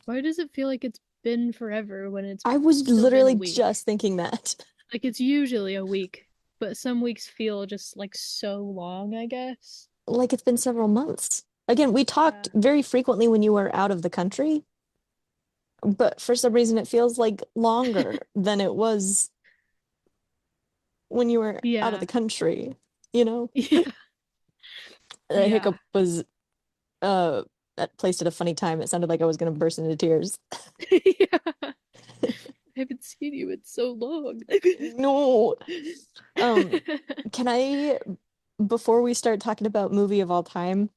Why does it feel like it's been forever when it's I was still been a literally week? just thinking that. Like it's usually a week, but some weeks feel just like so long, I guess. Like it's been several months. Again, we talked Yeah. very frequently when you were out of the country, but for some reason it feels like longer than it was when you were out of Yeah. the country, you know? Yeah. The Yeah. hiccup was uh placed at a funny time. It sounded like I was gonna burst into tears. Yeah. I haven't seen you in so long. No. Um, can I, before we start talking about movie of all time,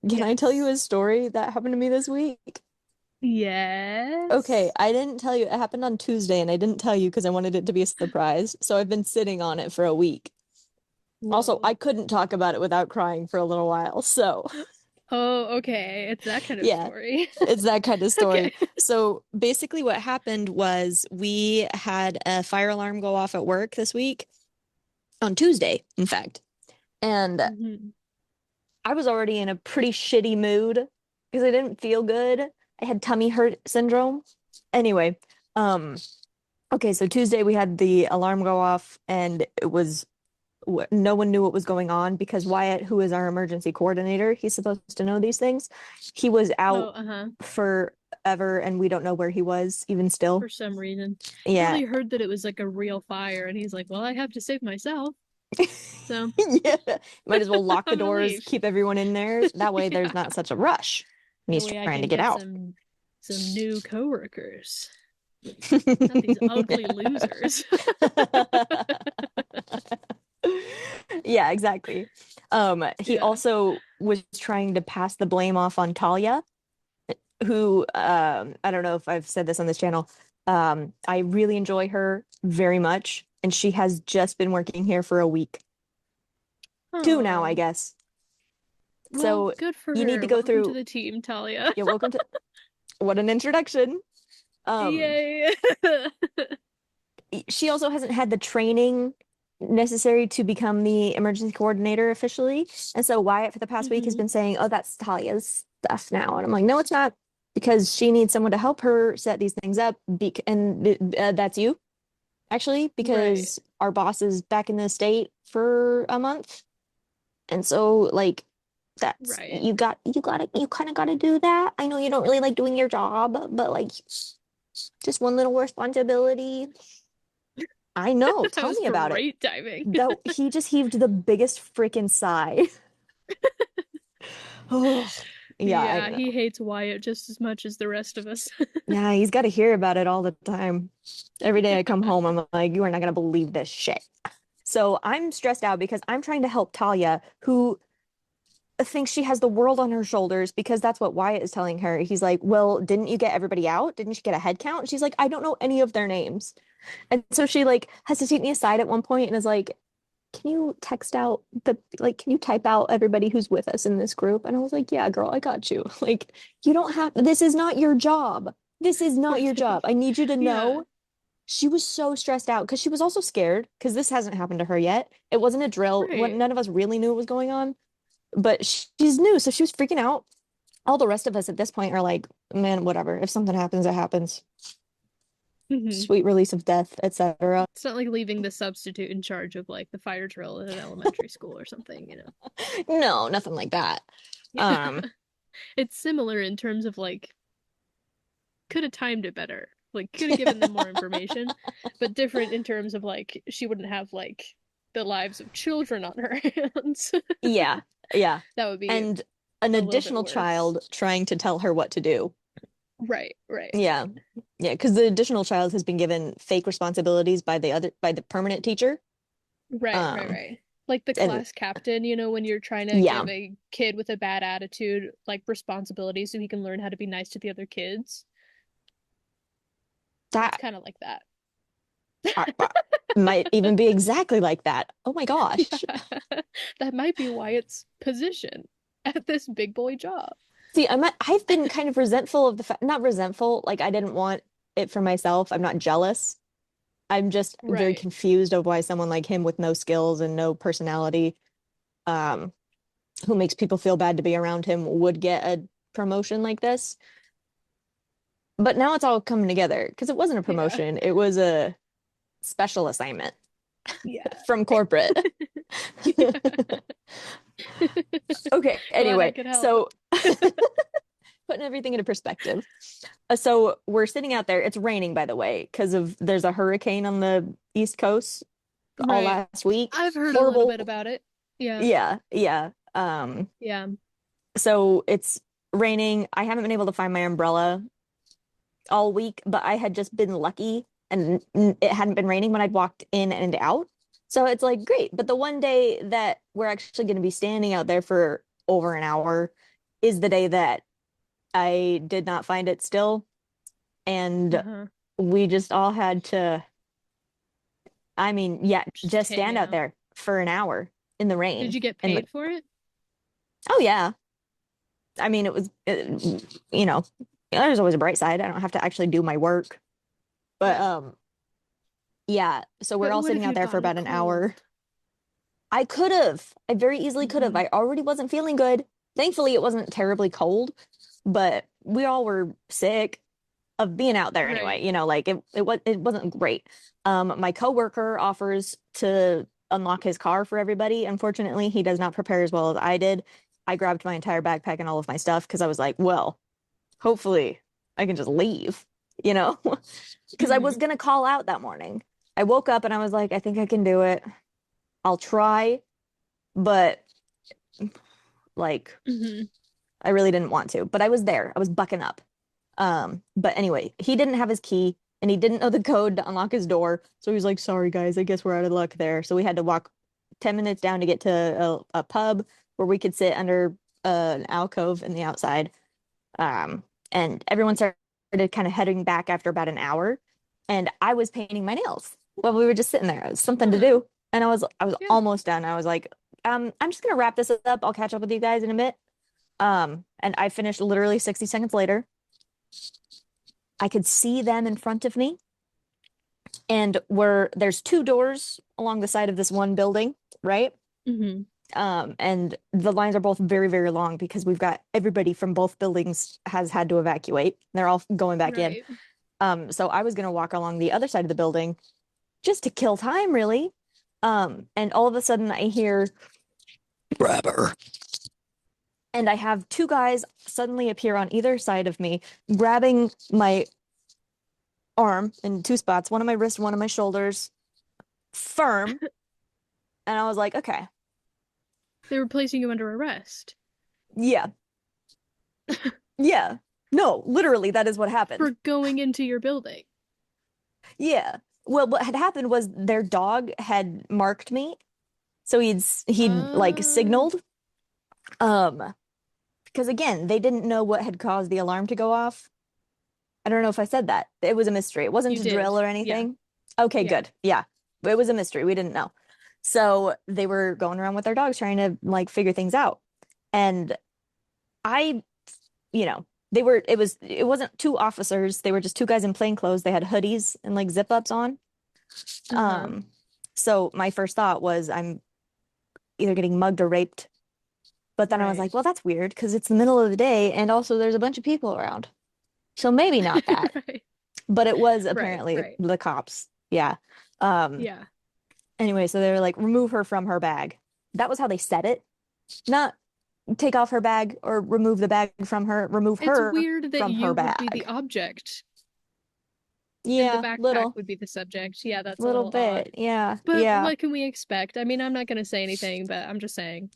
can I tell you Yes. a story that happened to me this week? Okay, Yes. I didn't tell you. It happened on Tuesday, and I didn't tell you because I wanted it to be a surprise. So I've been sitting on it for a week. Also, Whoa. I couldn't talk about it without crying for a little while. So, Oh, okay. It's that kind of yeah, story. it's that kind of story. Okay. So basically, what happened was we had a fire alarm go off at work this week on Tuesday, in fact. And Hmm. I was already in a pretty shitty mood because I didn't feel good. I had tummy hurt syndrome. Anyway, um, okay, so Tuesday we had the alarm go off and it was no one knew what was going on because Wyatt, who is our emergency coordinator, he's supposed to know these things. He was Oh, out uh-huh. forever and we don't know where he was even still. For some reason. He Yeah. probably heard that it was like a real fire and he's like, well, I have to save myself. So Yeah. Might as well lock the I'm gonna doors, leave. keep everyone in there. That way there's Yeah. not such a rush. And That he's way I trying to can get get out. some new coworkers. Not these ugly losers. Yeah, exactly. He Yeah. also was trying to pass the blame off on Talia, who I don't know if I've said this on this channel. I really enjoy her very much, and she has just been working here for a week. Two now, I Oh, guess. well, So good for you need to her. go Welcome to through, the team, Talia. yeah, welcome to what an introduction. Um, Yay. she also hasn't had the training necessary to become the emergency coordinator officially. And so Wyatt for the past week has Hmm. been saying, "Oh, that's Talia's stuff now." And I'm like, "No, it's not." Because she needs someone to help her set these things up. And that's you, actually, Right. because our boss is back in the state for a month. And so, like, that's Right. you kind of got to do that. I know you don't really like doing your job, but like, just one little responsibility. I know. That Tell was me about it. great timing. Though he just heaved the biggest freaking sigh. Oh, yeah, I Yeah, he know. hates Wyatt just as much as the rest of us. Yeah, he's got to hear about it all the time. Every day I come home, I'm like, you are not gonna believe this shit. So I'm stressed out because I'm trying to help Talia, who thinks she has the world on her shoulders because that's what Wyatt is telling her. He's like, well, didn't you get everybody out? Didn't you get a head count? She's like, I don't know any of their names. And so she like has to take me aside at one point and is like, can you text out can you type out everybody who's with us in this group? And I was like, yeah, girl, I got you. Like, you don't have, this is not your job. This is not your job. I need you to Yeah, know. She was so stressed out because she was also scared because this hasn't happened to her yet. It wasn't a drill. When right. none of us really knew what was going on, but she's new. So she was freaking out. All the rest of us at this point are like, man, whatever. If something happens, it happens. Hmm. Sweet release of death, etc. It's not like leaving the substitute in charge of like the fire drill at an elementary school or something. No, nothing like that. Yeah. Um, It's similar in terms of like could have timed it better. Like could have given them more information, but different in terms of like she wouldn't have like the lives of children on her hands. yeah, yeah. That would be And an a little bit additional worse. child trying to tell her what to do. Right, right. Yeah. Yeah, because the additional child has been given fake responsibilities by the permanent teacher. Right, right, Um, right. Like the and class captain, when you're trying to yeah, give a kid with a bad attitude like responsibilities so he can learn how to be nice to the other kids. It's that kind of like that. I might even be exactly like that. Oh my gosh. Yeah. That might be Wyatt's position at this big boy job. See, I've been kind of resentful of the fact, not resentful, like I didn't want it for myself. I'm not jealous. I'm just very Right. confused of why someone like him with no skills and no personality, um, who makes people feel bad to be around him would get a promotion like this. but now it's all coming together because it wasn't a Yeah. promotion. It was a special assignment Yeah. from corporate. Yeah. Okay, Glad I anyway, could help. so putting everything into perspective. So we're sitting out there. It's raining, by the way, because of there's a hurricane on the East Coast all Right. last week. I've heard a little bit Horrible. about it. Yeah. Yeah, yeah. Yeah. So it's raining. I haven't been able to find my umbrella all week, but I had just been lucky and it hadn't been raining when I'd walked in and out. So it's like great. But the one day that we're actually going to be standing out there for over an hour is the day that I did not find it still. And Uh-huh. we just all had to, I mean, yeah, Just just hang stand out out. there for an hour in the Did rain. you get And paid for it? oh, yeah. I mean, you know, there's always a bright side. I don't have to actually do my work. But Yeah. yeah, so we're But all what sitting if out you'd there for gotten a about an hour. cold? I could have. I very easily could have. Hmm. I already wasn't feeling good. Thankfully, it wasn't terribly cold, but we all were sick of being out there Right. anyway. Like it wasn't great. My coworker offers to unlock his car for everybody. Unfortunately, he does not prepare as well as I did. I grabbed my entire backpack and all of my stuff because I was like, well, hopefully I can just leave, you know? Because I was Hmm. gonna call out that morning. I woke up and I was like, I think I can do it. I'll try, but like Hmm. I really didn't want to. But I was there. I was bucking up. But anyway, he didn't have his key and he didn't know the code to unlock his door. So he was like, sorry guys, I guess we're out of luck there. So we had to walk 10 minutes down to get to a pub where we could sit under an alcove in the outside. And everyone started kind of heading back after about an hour. And I was painting my nails while we were just sitting there. It was something to Huh. do. And I was Yeah. almost done. I was like, I'm just gonna wrap this up. I'll catch up with you guys in a bit. And I finished literally 60 seconds later. I could see them in front of me. And there's two doors along the side of this one building, right? Hmm. And the lines are both very, very long because we've got everybody from both buildings has had to evacuate. They're all going back in. Right. So I was gonna walk along the other side of the building just to kill time, really. And all of a sudden I hear grabber. And I have two guys suddenly appear on either side of me, grabbing my arm in two spots, one on my wrist, one on my shoulders, firm. And I was like, okay, They were placing you under arrest yeah, yeah. No, literally, that is what happened. for going into your building. Yeah. Well, what had happened was their dog had marked me. So he'd like Uh, signaled. Um, because again, they didn't know what had caused the alarm to go off. I don't know if I said that. It was a mystery. It wasn't you a did. drill or Yeah. anything. Okay, Yeah. good. Yeah. It was a mystery. We didn't know. So they were going around with their dogs trying to like figure things out. And I, you know, it wasn't two officers. They were just two guys in plain clothes. They had hoodies and like zip ups on. Uh-huh. Um, so my first thought was I'm either getting mugged or raped. But then I was Right. like, well, that's weird because it's the middle of the day and also there's a bunch of people around. So maybe not that. Right. But it was Right. apparently Right. the cops. Yeah. Um, Yeah. anyway, so they were like, remove her from her bag. That was how they said it. Not take off her bag or remove the bag from her, remove It's her weird that from her you would be the bag. object and the Yeah, backpack would be the subject. Yeah, that's a little little odd. bit. Yeah, But yeah. what can we expect? I mean, I'm not gonna say anything, but I'm just saying.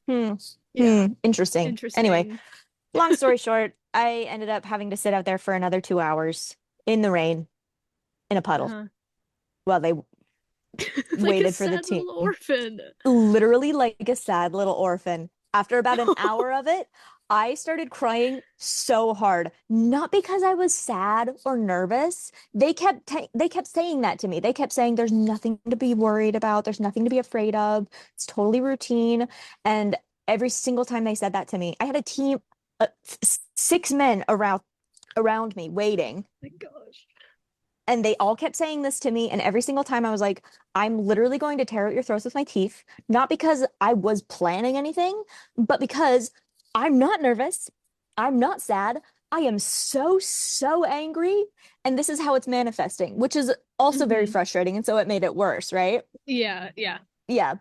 Hmm. Yeah. Interesting. Anyway, Interesting. long story short, I ended up having to sit out there for another 2 hours in the rain in a puddle Uh-huh. while they Like a waited for the sad team. little orphan. Literally like a sad little orphan. After about an hour of it, I started crying so hard. Not because I was sad or nervous. They kept saying that to me. They kept saying there's nothing to be worried about. There's nothing to be afraid of. It's totally routine. And every single time they said that to me, I had a team, 6 men around me waiting. My gosh. And they all kept saying this to me. And every single time I was like, I'm literally going to tear out your throats with my teeth. Not because I was planning anything, but because I'm not nervous. I'm not sad. I am so, so angry. And this is how it's manifesting, which is also very Hmm. frustrating. And so it made it worse, right? Yeah, yeah. Yeah.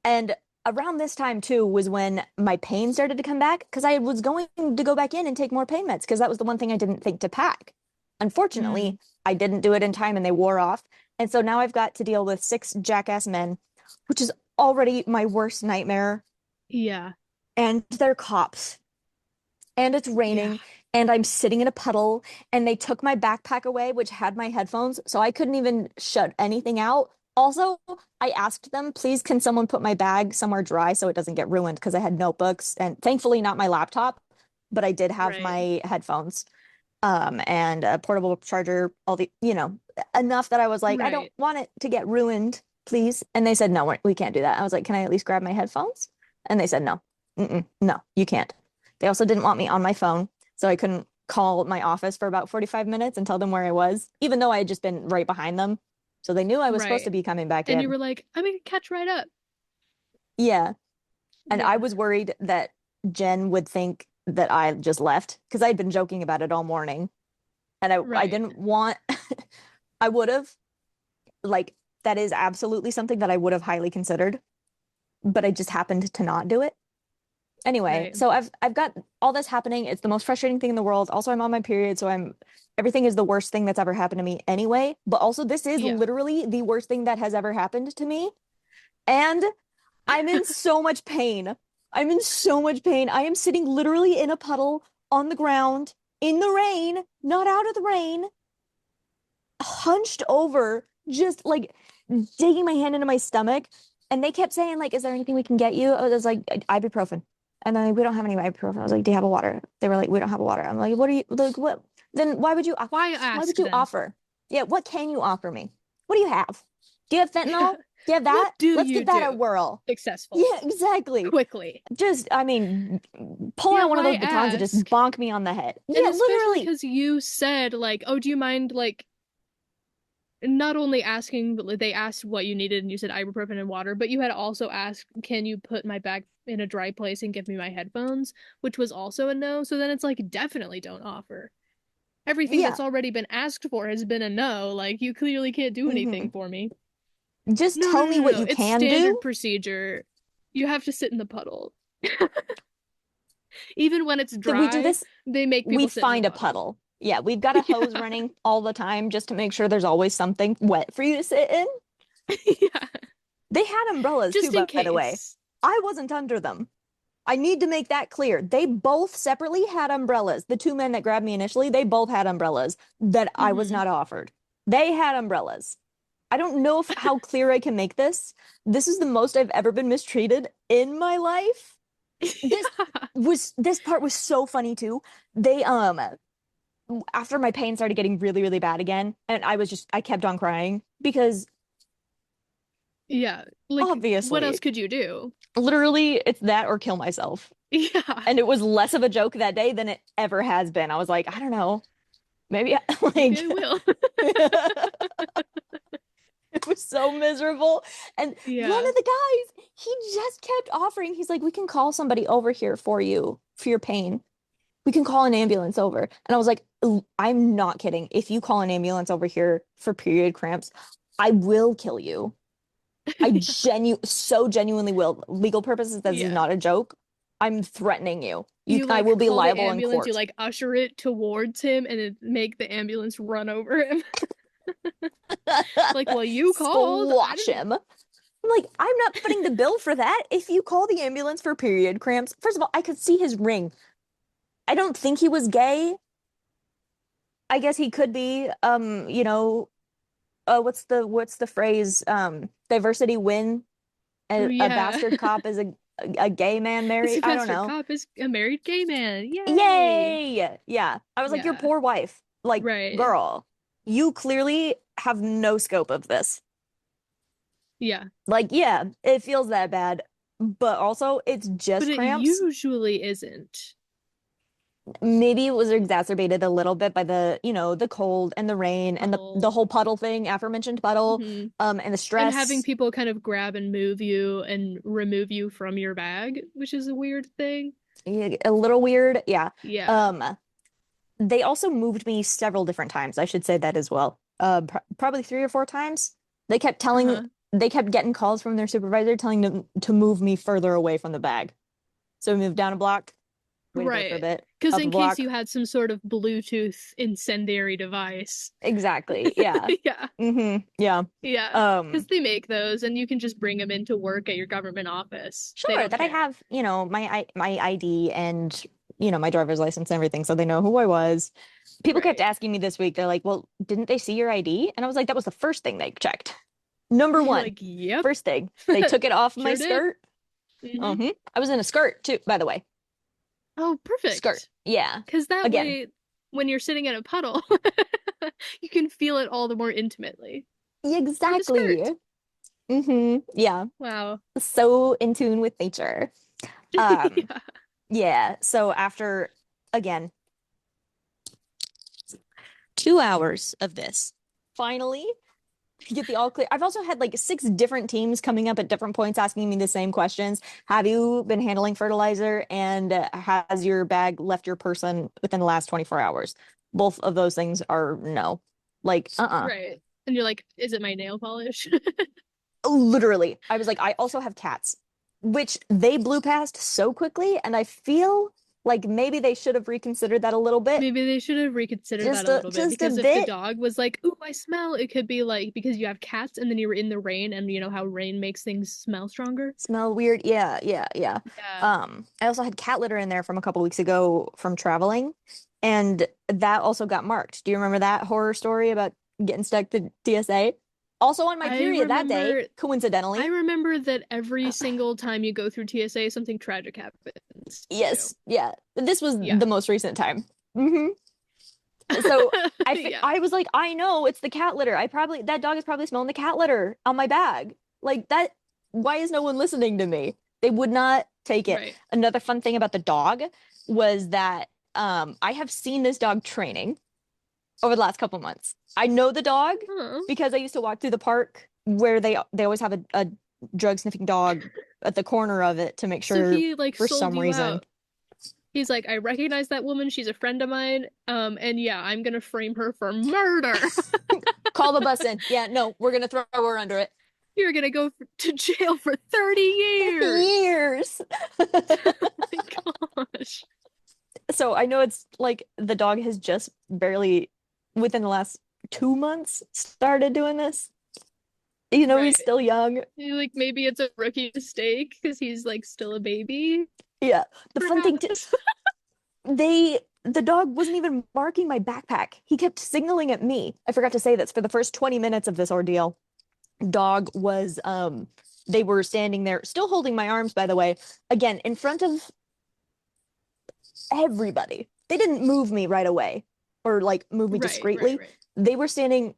And around this time too was when my pain started to come back because I was going to go back in and take more pain meds because that was the one thing I didn't think to pack. Mm, Unfortunately, I didn't do it in time and they wore off. And so now I've got to deal with six jackass men, which is already my worst nightmare. yeah, And they're cops. And it's yeah, raining. And I'm sitting in a puddle. And they took my backpack away, which had my headphones. So I couldn't even shut anything out. Also, I asked them, please, can someone put my bag somewhere dry so it doesn't get ruined? Because I had notebooks and thankfully not my laptop, but I did have right, my headphones and a portable charger, all the, enough that I was like, I don't right, want it to get ruined, please. And they said, no, we can't do that. I was like, can I at least grab my headphones? And they said, no, no, you can't. They also didn't want me on my phone, so I couldn't call my office for about 45 minutes and tell them where I was, even though I had just been right behind them. So they knew I was supposed to right. be coming back And you in. were like, I'm gonna catch right up. Yeah. And I Yeah, was worried that Jen would think that I just left because I'd been joking about it all morning. And I right. didn't want, I would have, like, that is absolutely something that I would have highly considered, but I just happened to not do it. Anyway, Right. so I've got all this happening. It's the most frustrating thing in the world. Also, I'm on my period, so I'm everything is the worst thing that's ever happened to me anyway. But also, this is Yeah. literally the worst thing that has ever happened to me. And I'm in so much pain. I'm in so much pain. I am sitting literally in a puddle on the ground in the rain, not out of the rain, hunched over, just like digging my hand into my stomach. And they kept saying, like, is there anything we can get you? I was like, ibuprofen. And then like, we don't have any ibuprofen. I was like, do you have a water? They were like, we don't have a water. I'm like, what are you like what? Then Why why would ask you then? offer? Yeah, what can you offer me? What do you have? Do you have Yeah. fentanyl? Do you have What that? do Let's you give that a do whirl. successfully, Yeah, exactly. quickly? Just, I mean, pull Yeah, out one of why those batons and just ask? bonk me on the head. And Yeah, especially literally. because you said, like, oh, do you mind, like, not only asking, but like, they asked what you needed and you said ibuprofen and water, but you had also asked, can you put my bag in a dry place and give me my headphones, which was also a no. So then it's like, definitely don't offer. Everything Yeah. that's already been asked for has been a no. Like, you clearly can't do anything Hmm. for me. Just No, no, tell no, me no, what no. you It's can standard do. procedure. You have to sit in the puddle. Even when it's That we do dry, this, they make we people sit in the find a puddle. puddle. Yeah, we've got a hose Yeah. running all the time just to make sure there's always something wet for you to sit in. Yeah. They had umbrellas too, Just in by the way. case. I wasn't under them. I need to make that clear. They both separately had umbrellas. The two men that grabbed me initially, they both had umbrellas that I was Hmm. not offered. They had umbrellas. I don't know if how clear I can make this. This is the most I've ever been mistreated in my life. This Yeah. this part was so funny too. They after my pain started getting really, really bad again, and I kept on crying because Yeah. Like, what else obviously, could you do? literally, it's that or kill myself. Yeah. And it was less of a joke that day than it ever has been. I was like, I don't know, maybe Maybe like I will. it was so miserable. And one Yeah. of the guys, he just kept offering. He's like, we can call somebody over here for you for your pain. We can call an ambulance over. And I was like, I'm not kidding. If you call an ambulance over here for period cramps, I will kill you. I genuinely will. Legal purposes, this is Yeah. not a joke. I'm threatening you. You I will like be call the liable in ambulance, you court. like usher it towards him and then make the ambulance run over him. Like, well, you called. I Squash didn't. him. I'm like, I'm not footing the bill for that. If you call the ambulance for period cramps, first of all, I could see his ring. I don't think he was gay. I guess he could be. What's the phrase? Diversity win. A Yeah. bastard cop is a gay man married. I don't Sylvester know. Cop is a married gay man. Yay. Yay! Yeah. I was like, your Yeah. poor wife. Like, Right. girl, you clearly have no scope of this. Yeah. Like, yeah, it feels that bad, but also it's But just it cramps. usually isn't. Maybe it was exacerbated a little bit by the cold and the rain and the Puddle. whole puddle thing, aforementioned puddle, Hmm. and the And having stress. people kind of grab and move you and remove you from your bag, which is a weird thing. Yeah, a little weird. Yeah. Yeah. Um, they also moved me several different times. I should say that as well. Probably 3 or 4 times. They kept telling, Uh-huh. they kept getting calls from their supervisor telling them to move me further away from the bag. So we moved down a block, waited there for a Right. bit, Because up a in case block. you had some sort of Bluetooth incendiary device. Exactly. Yeah. Yeah. Yeah. Yeah. Because Um, they make those and you can just bring them into work at your government office. They sure don't that I care. have, my ID and my driver's license and everything, so they know who I was. People kept Right. asking me this week, they're like, "Well, didn't they see your ID?" And I was like, "That was the first thing they checked. Number You're one, like, yep. first thing. They took it off my Sure did. skirt. Hmm. I was in a skirt too, by the way. Oh, Skirt. perfect. Yeah. Because that Again, way, when you're sitting in a puddle, you can feel it all the more intimately through the skirt. exactly. Yeah. Wow. So in tune with nature. Um, Yeah. yeah. So after, again, 2 hours of this, finally get the all clear. I've also had like 6 different teams coming up at different points asking me the same questions. Have you been handling fertilizer, and has your bag left your person within the last 24 hours? Both of those things are no. Like, Right. And you're like, is it my nail polish? literally. I was like, I also have cats, which they blew past so quickly, and I feel like maybe they should have reconsidered that a little bit. Maybe they should have reconsidered that Just a a little bit just a because if the bit. dog was like, "Ooh, I smell," it could be like because you have cats and then you were in the rain and you know how rain makes things smell stronger. Smell weird. Yeah, yeah, yeah. Yeah. I also had cat litter in there from a couple weeks ago from traveling, and that also got marked. Do you remember that horror story about getting stuck to TSA? Also on my I period that day, remember I coincidentally. remember that every single time you go through TSA, something tragic happens to you. Yes, yeah. This was Yeah. the most recent time. hmm So Yeah. I was like, I know it's the cat litter. That dog is probably smelling the cat litter on my bag. Like that. Why is no one listening to me? They would not take it. Right. Another fun thing about the dog was that I have seen this dog training over the last couple months. I know the dog Huh. because I used to walk through the park where they always have a drug sniffing dog at the corner of it to make So sure he like for sold some you reason. out. He's like, I recognize that woman. She's a friend of mine. And yeah, I'm gonna frame her for murder. Call the bus in. Yeah, no, we're gonna throw her under it. You're gonna go to jail for 30 years. Years. Oh my gosh. So I know it's like the dog has just barely within the last 2 months started doing this. He's Right. still young. Like maybe it's a rookie mistake because he's like still a baby, Yeah. The fun thing too, perhaps. the dog wasn't even marking my backpack. He kept signaling at me. I forgot to say this for the first 20 minutes of this ordeal. Dog was they were standing there still holding my arms, by the way, again in front of everybody. They didn't move me right away or like move me Right, right, discreetly. right. They were standing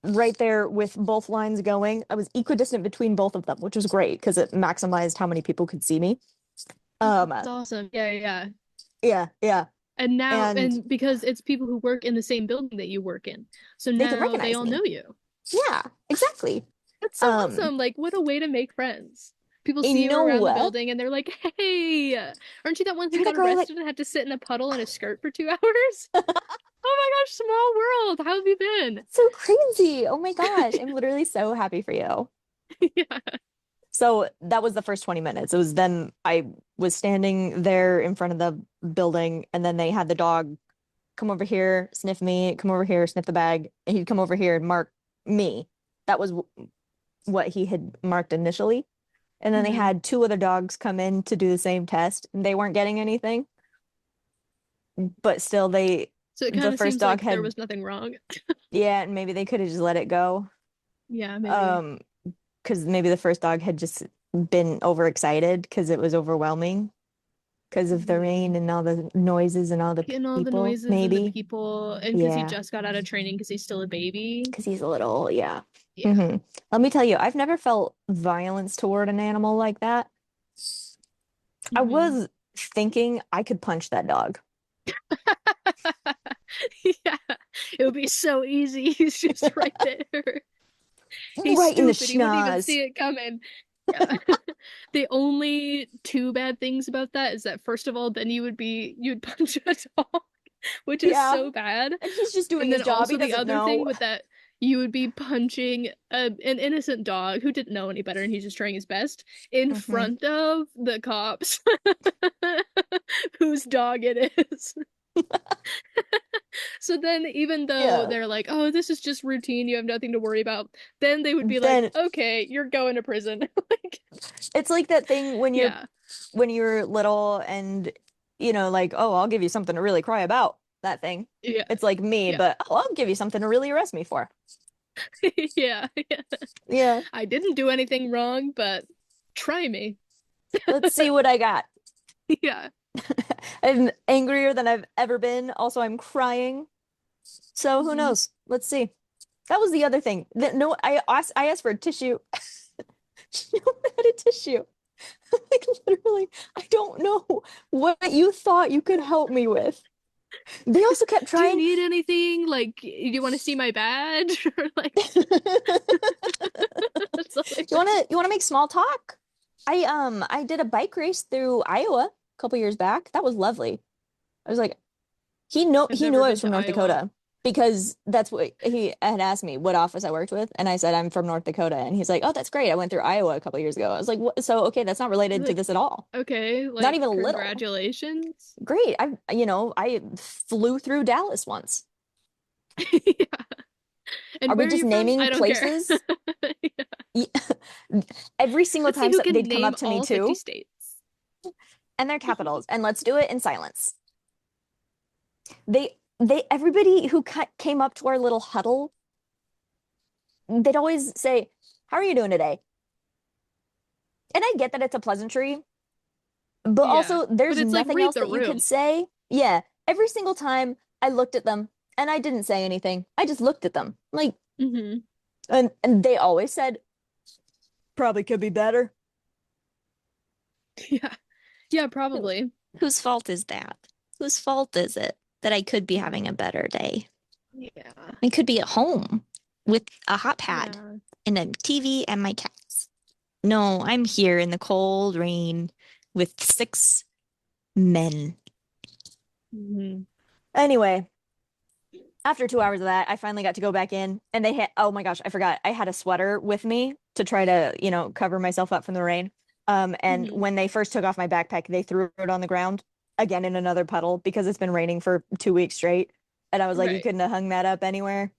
right there with both lines going. I was equidistant between both of them, which was great because it maximized how many people could see me. Um, That's awesome. Yeah, yeah. Yeah. yeah, yeah. And now, And and because it's people who work in the same building that you work in, so they could now they recognize all me. know you. Yeah, exactly. That's so Um, awesome. Like, what a way to make friends. People I see you around the know. building and they're like, hey, aren't you that one who You're the got girl that arrested and had to sit in a puddle in a skirt for 2 hours? Oh my gosh, small world. How have you been? so crazy. Oh my gosh. I'm literally so happy for you. Yeah. So that was the first 20 minutes. It was then I was standing there in front of the building, and then they had the dog come over here, sniff me, come over here, sniff the bag, and he'd come over here and mark me. That was what he had marked initially. And then they Hmm. had 2 other dogs come in to do the same test, and they weren't getting anything. But still, So it the kind of first seems dog like there had, was nothing wrong. yeah, and maybe they could have just let it go. Yeah, maybe. Um, because maybe the first dog had just been overexcited because it was overwhelming because of the rain Hmm. and all the noises and all the And all the people, noises and the maybe. people, and because he Yeah, just got out of training because he's still a baby. because he's a little, yeah. Yeah. hmm Let me tell you, I've never felt violence toward an animal like that. I Hmm. was thinking I could punch that dog Yeah. It would be so easy. He's just right there. He's right in the stupid. He wouldn't even schnoz. see it coming. Yeah. The only two bad things about that is that first of all, then you'd punch a dog. which is Yeah. so bad. And he's just doing And then his job. also He the doesn't other thing know. with that, you would be punching an innocent dog who didn't know any better and he's just trying his best in Hmm. front of the cops whose dog it is. So then, even though Yeah. they're like, oh, this is just routine, you have nothing to worry about, then they would be like, Then okay, you're going to prison. Like, it's like that thing yeah, when you're little and like, oh, I'll give you something to really cry about. That thing. yeah, It's like me, yeah, but oh, I'll give you something to really arrest me for. yeah, yeah. Yeah. I didn't do anything wrong, but try me. Let's see what I got. Yeah. I'm angrier than I've ever been. Also, I'm crying. So who Hmm. knows? Let's see. That was the other thing. No, I asked for a tissue. No one had a tissue. Like literally, I don't know what you thought you could help me with. They also kept Do you trying. need anything? Like, do you want to see my badge? Or like something You like wanna you wanna make small talk? I did a bike race through Iowa a couple years back. That was lovely. I was like, I've he never knew I been was from to North Iowa. Dakota because that's what he had asked me what office I worked with, and I said I'm from North Dakota, and he's like, oh, that's great. I went through Iowa a couple years ago. I was like, what? So okay, that's not related to Like, this at all. okay, Not like even a little. congratulations. Great. I flew through Dallas once. Yeah. Are And we where are just you from? naming I don't care. places? Yeah. Every single Let's see time who can they'd come name up to me all 50 too, states. and their capitals, and let's do it in silence. Everybody who came up to our little huddle, they'd always say, "How are you doing today?" And I get that it's a pleasantry, but Yeah. also But there's it's like nothing read else the that you could room. say. Yeah, every single time I looked at them and I didn't say anything. I just looked at them. Like, Hmm. and they always said, "Probably could be better." Yeah. Yeah, probably. Whose fault is that? Whose fault is it that I could be having a better day? Yeah. I could be at home with a hot pad Yeah. and a TV and my cats. No, I'm here in the cold rain with 6 men. Hmm. Anyway, after 2 hours of that, I finally got to go back in and they had, oh my gosh, I forgot. I had a sweater with me to try to, cover myself up from the rain. And Hmm. when they first took off my backpack, they threw it on the ground again in another puddle because it's been raining for 2 weeks straight. And I was like, you Right. couldn't have hung that up anywhere.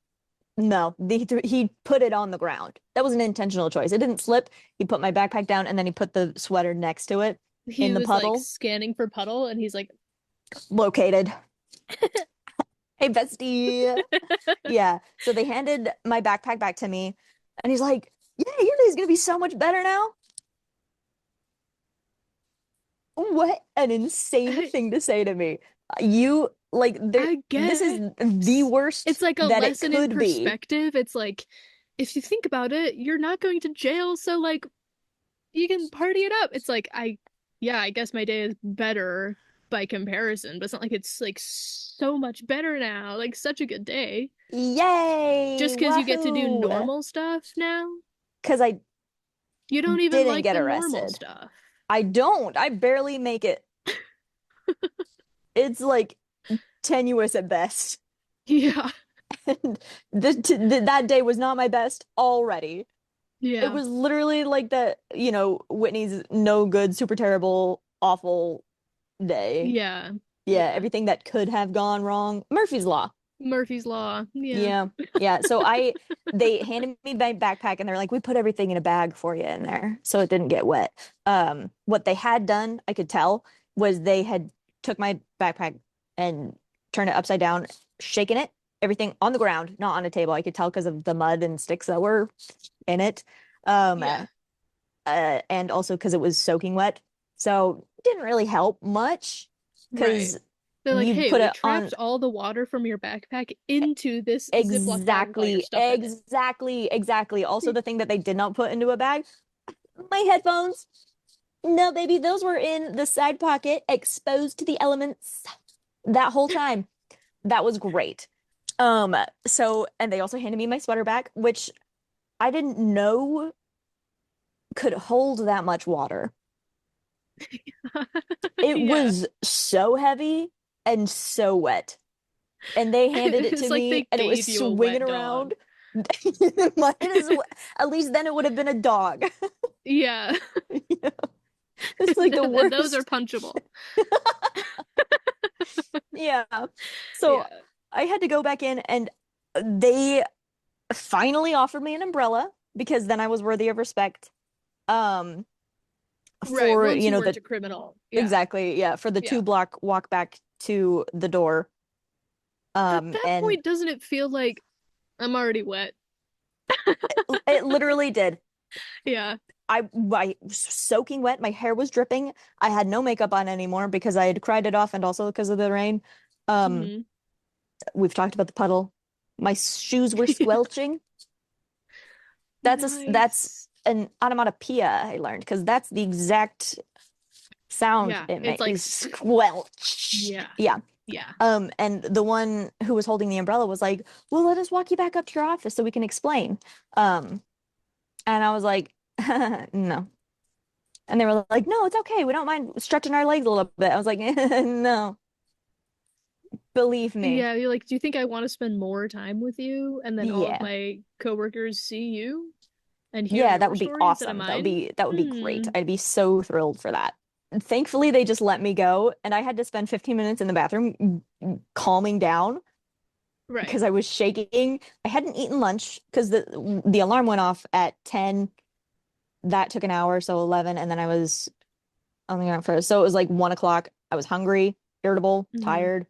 No, he put it on the ground. That was an intentional choice. It didn't slip. He put my backpack down and then he put the sweater next to it in He the was like puddle. scanning for puddle and he's like, Located. Hey, bestie. Yeah. So they handed my backpack back to me and he's like, yeah, your day's gonna be so much better now. What an insane I, thing to say to me. You like there I this is guess the it's worst like a that it lesson in could be. perspective. It's like, if you think about it, you're not going to jail, so like you can party it up. It's like yeah, I guess my day is better by comparison, but it's not like it's like so much better now. Like such a good day. Yay! Just because you get to do Wahoo! normal stuff now, Because I you don't even didn't like get the normal arrested. stuff. I don't. I barely make it. It's like tenuous at best. Yeah, And that day was not my best already. It yeah, was literally like Whitney's no good, super terrible, awful day. yeah, Yeah, yeah. everything that could have gone wrong. Murphy's Law. Murphy's Law. Yeah. Yeah. Yeah. So they handed me my backpack and they're like, we put everything in a bag for you in there so it didn't get wet. What they had done, I could tell, was they had took my backpack and turned it upside down, shaken it, everything on the ground, not on a table. I could tell because of the mud and sticks that were in it. Um, uh, Yeah. and also because it was soaking wet. So it didn't really help much Right. because They're like, you hey, put we it on. trapped all the water from your backpack into this Ziploc bag with all your Exactly, stuff in it. exactly, exactly. Also, the thing that they did not put into a bag, my headphones. No, baby, those were in the side pocket, exposed to the elements that whole time. That was great. And they also handed me my sweater back, which I didn't know could hold that much water. It Yeah. was so heavy and so wet. and they handed it It's to like me they and it was gave you a swinging wet dog. around. Might as well, at least then it would have been a dog. Yeah. Yeah. It's like the And those are worst. punchable. Yeah. So Yeah. I had to go back in and they finally offered me an umbrella because then I was worthy of respect. Um, Right. for, Once you you know, weren't the a criminal. Yeah. exactly, yeah, for the Yeah. 2 block walk back to the door. At that And point, doesn't it feel like I'm already wet? it literally did. Yeah. I was soaking wet. My hair was dripping. I had no makeup on anymore because I had cried it off and also because of the rain. Um, Hmm. we've talked about the puddle. My shoes were squelching. That's Nice. an onomatopoeia I learned because that's the exact sound Yeah. it It's makes like, is squelch. yeah. Yeah. Yeah. And the one who was holding the umbrella was like, "Well, let us walk you back up to your office so we can explain." And I was like, "No." And they were like, "No, it's okay. We don't mind stretching our legs a little bit." I was like, "No, believe me." Yeah. You're like, do you think I want to spend more time with you? And then all of Yeah. my coworkers see you and hear Yeah, that your would be story instead of awesome. mine? That would be great. Hmm. I'd be so thrilled for that. Thankfully, they just let me go, and I had to spend 15 minutes in the bathroom calming down Right. because I was shaking. I hadn't eaten lunch because the alarm went off at 10. That took an hour, so 11, and then I was on the ground first. So it was like 1 o'clock. I was hungry, irritable, Hmm. tired,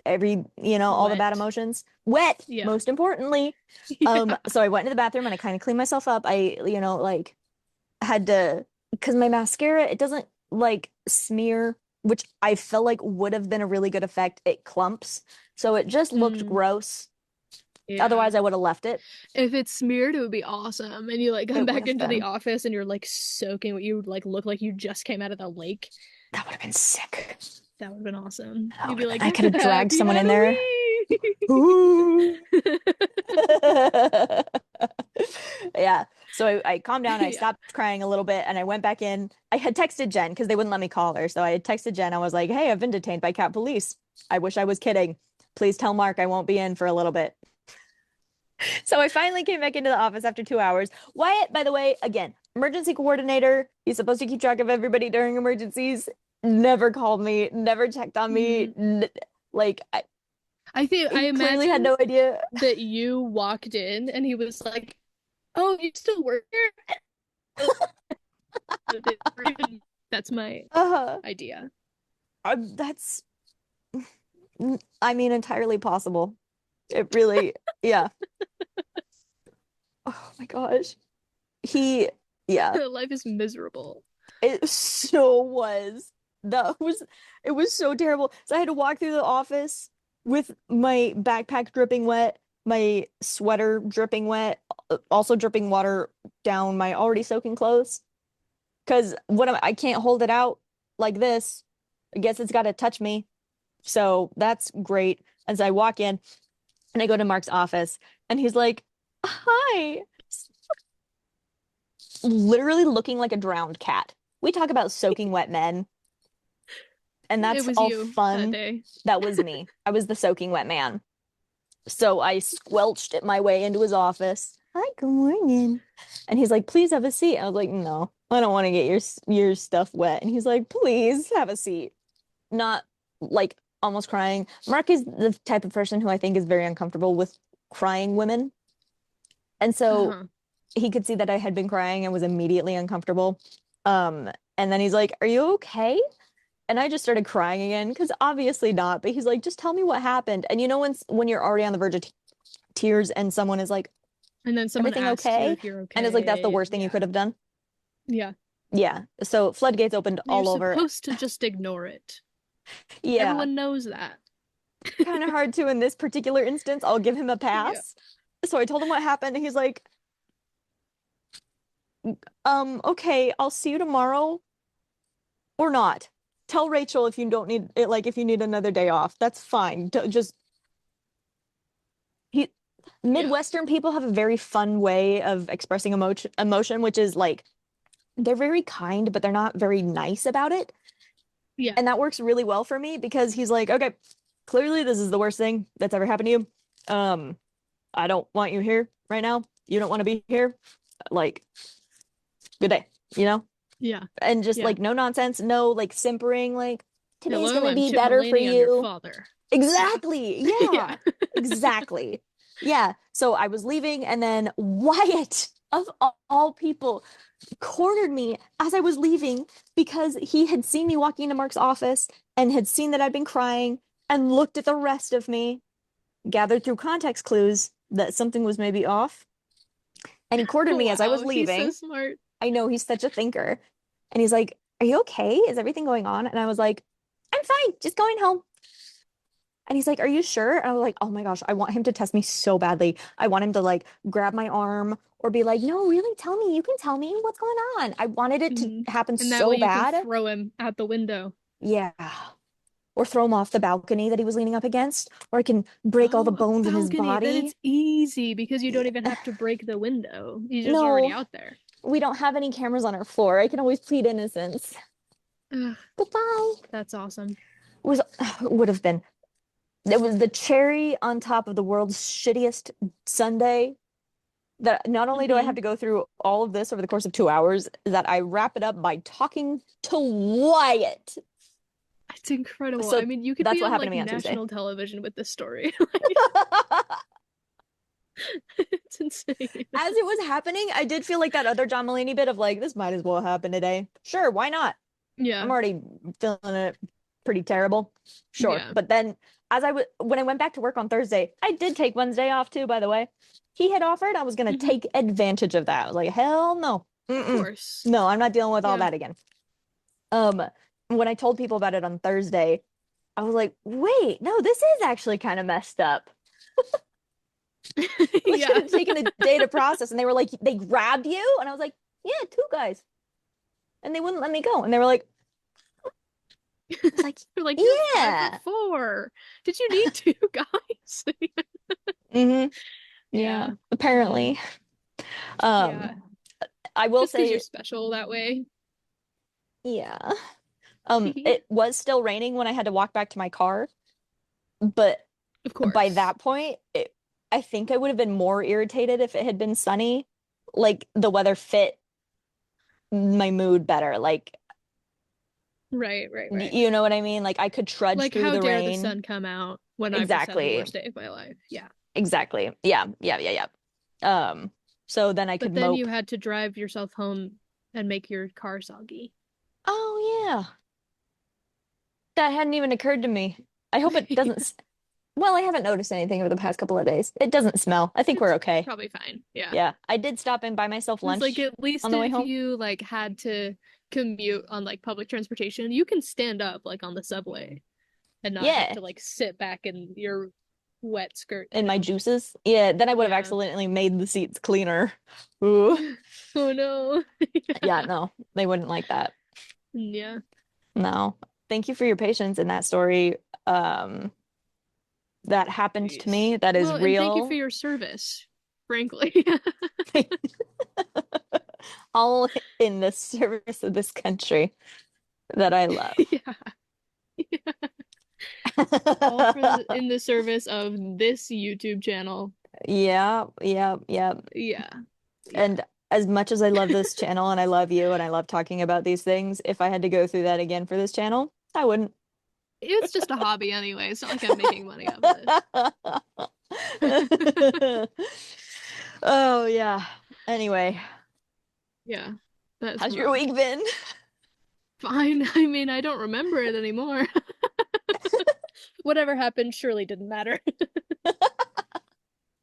all the bad Wet. emotions. Wet, Yeah. most importantly. Yeah. So I went into the bathroom and I kind of cleaned myself up. I, like had to, because my mascara, it doesn't like smear, which I felt like would have been a really good effect. It clumps. So it just looked Mm, gross. yeah. Otherwise, I would have left it. If it's smeared, it would be awesome. And you like come It would back have into the been. office and you're like soaking what you like look like you just came out of the lake. That would have been sick. That would have been awesome. That You'd would be have been. like, I could have dragged Happy someone in there. Halloween. Ooh. Yeah. So I calmed down. I Yeah. stopped crying a little bit and I went back in. I had texted Jen because they wouldn't let me call her. So I had texted Jen. I was like, "Hey, I've been detained by Cat Police. I wish I was kidding. Please tell Mark I won't be in for a little bit." So I finally came back into the office after 2 hours. Wyatt, by the way, again, emergency coordinator. He's supposed to keep track of everybody during emergencies. Never called me, never checked on me. Mm. Like, I he clearly had imagine no idea. that you walked in and he was like, "Oh, you still work here?" That's my Uh, idea. that's, I mean, entirely possible. It really, yeah. Oh my gosh. He, yeah, Life is miserable. it so was. That was, it was so terrible. So I had to walk through the office with my backpack dripping wet, my sweater dripping wet, also dripping water down my already soaking clothes. Because I can't hold it out like this. I guess it's got to touch me. So that's great. As I walk in and I go to Mark's office and he's like, "Hi," literally looking like a drowned cat. We talk about soaking wet men, and It that's was all you that fun. day. That was me. I was the soaking wet man. So I squelched it my way into his office. "Hi, good morning." And he's like, "Please have a seat." I was like, "No, I don't want to get your stuff wet." And he's like, "Please have a seat." Not like almost crying. Mark is the type of person who I think is very uncomfortable with crying women. And so Uh-huh. he could see that I had been crying and was immediately uncomfortable. And then he's like, "Are you okay?" And I just started crying again because obviously not. But he's like, "Just tell me what happened." And when you're already on the verge of tears and someone is like, And then someone "Everything asks you okay?" if you're And it's like that's the okay. worst thing you Yeah. could have done. Yeah. Yeah. So floodgates opened You're all over. supposed to just ignore it. Yeah. Everyone knows that. Kind of hard to in this particular instance. I'll give him a Yeah. pass. So I told him what happened, and he's like, "Okay, I'll see you tomorrow or not. Tell Rachel if you don't need it, like if you need another day off. That's fine. Just he Yeah. Midwestern people have a very fun way of expressing emotion, which is like they're very kind, but they're not very nice about it. Yeah. And that works really well for me because he's like, "Okay, clearly this is the worst thing that's ever happened to you. Um, I don't want you here right now. You don't want to be here. Like, good day, you know? Yeah. And just Yeah. like no nonsense, no like simpering, like today's Hello, gonna I'm be Chip better for Mulaney. I'm your you. father. Yeah. Exactly. Yeah. Yeah. Exactly. Yeah. So I was leaving, and then Wyatt, of all people, cornered me as I was leaving because he had seen me walking into Mark's office and had seen that I'd been crying and looked at the rest of me, gathered through context clues that something was maybe off. And he cornered me as I was Wow, he's so leaving. smart. I know he's such a thinker. And he's like, "Are you okay? Is everything going on?" And I was like, "I'm fine, just going home." And he's like, "Are you sure?" And I was like, "Oh my gosh, I want him to test me so badly. I want him to like grab my arm or be like, 'No, really, tell me. You can tell me what's going on.'" I wanted it to Mhm. happen And that way so you can bad. throw him out the window. Yeah. Or throw him off the balcony that he was leaning up against, or I can break all the Oh, a bones in his balcony. Then body. it's easy because you don't even Yeah. have to break the window. He's just already No, out there. we don't have any cameras on our floor. I can always plead innocence. Ugh, Goodbye. that's awesome. Was would have been. It was the cherry on top of the world's shittiest Sunday that not only do I have Hmm. to go through all of this over the course of 2 hours, that I wrap it up by talking to Wyatt. It's incredible. I So mean, you could that's be what on happened to like me on Tuesday. national television with this story. It's insane. As it was happening, I did feel like that other John Mulaney bit of like, this might as well happen today. Sure, why not? Yeah. I'm already feeling it pretty terrible. Sure. Yeah. But then when I went back to work on Thursday, I did take Wednesday off too, by the way. He had offered, I was gonna Hmm. take advantage of that. I was like, hell no. Of Mm-mm. course. No, I'm not dealing with all Yeah. that again. Um, when I told people about it on Thursday, I was like, wait, no, this is actually kind of messed up. Like it Yeah. had taken a day to process, and they were like, they grabbed you, and I was like, yeah, two guys, and they wouldn't let me go, and they were like, I was like, You're like, you're 5 foot yeah, 4. Did you need two guys? mm-hmm, yeah, Yeah. apparently. Yeah. Um, I will Just because you're say, special that way. yeah. It was still raining when I had to walk back to my car, but Of by course. that point, I think I would have been more irritated if it had been sunny. Like the weather fit my mood better. Like, Right, right, right. you know what I mean? Like I could trudge Like, through how the dare the rain. sun come out when I've just had the Exactly. worst day of my life. Yeah. Exactly. Yeah. Yeah. Yeah. Yeah. So then I But could then you mope. had to drive yourself home and make your car soggy. Oh yeah. That hadn't even occurred to me. I hope it doesn't. Yeah. Well, I haven't noticed anything over the past couple of days. It doesn't smell. I think we're It's okay. probably fine. Yeah. Yeah. I did stop and buy myself It's like lunch at on least the way if home. you like had to commute on like public transportation, you can stand up like on the subway and not have Yeah. to like sit back in your wet skirt, In my juices. Yeah. Then I would have Yeah. accidentally made the seats cleaner. Ooh. Oh no. Yeah. Yeah. No, they wouldn't like that. Yeah. No. Thank you for your patience in that story. Um, that happened to Jeez. me. That is Well, and thank you for real. your service, frankly. All in the service of this country that I love. Yeah. All for in the service of this YouTube channel. Yeah, yeah, yeah. Yeah. Yeah. And as much as I love this channel and I love you and I love talking about these things, if I had to go through that again for this channel, I wouldn't. It's just a hobby anyway. It's not like I'm making money off of this. Oh yeah. Anyway, Yeah. That's how's your rough. week been? Fine. I mean, I don't remember it anymore. Whatever happened surely didn't matter.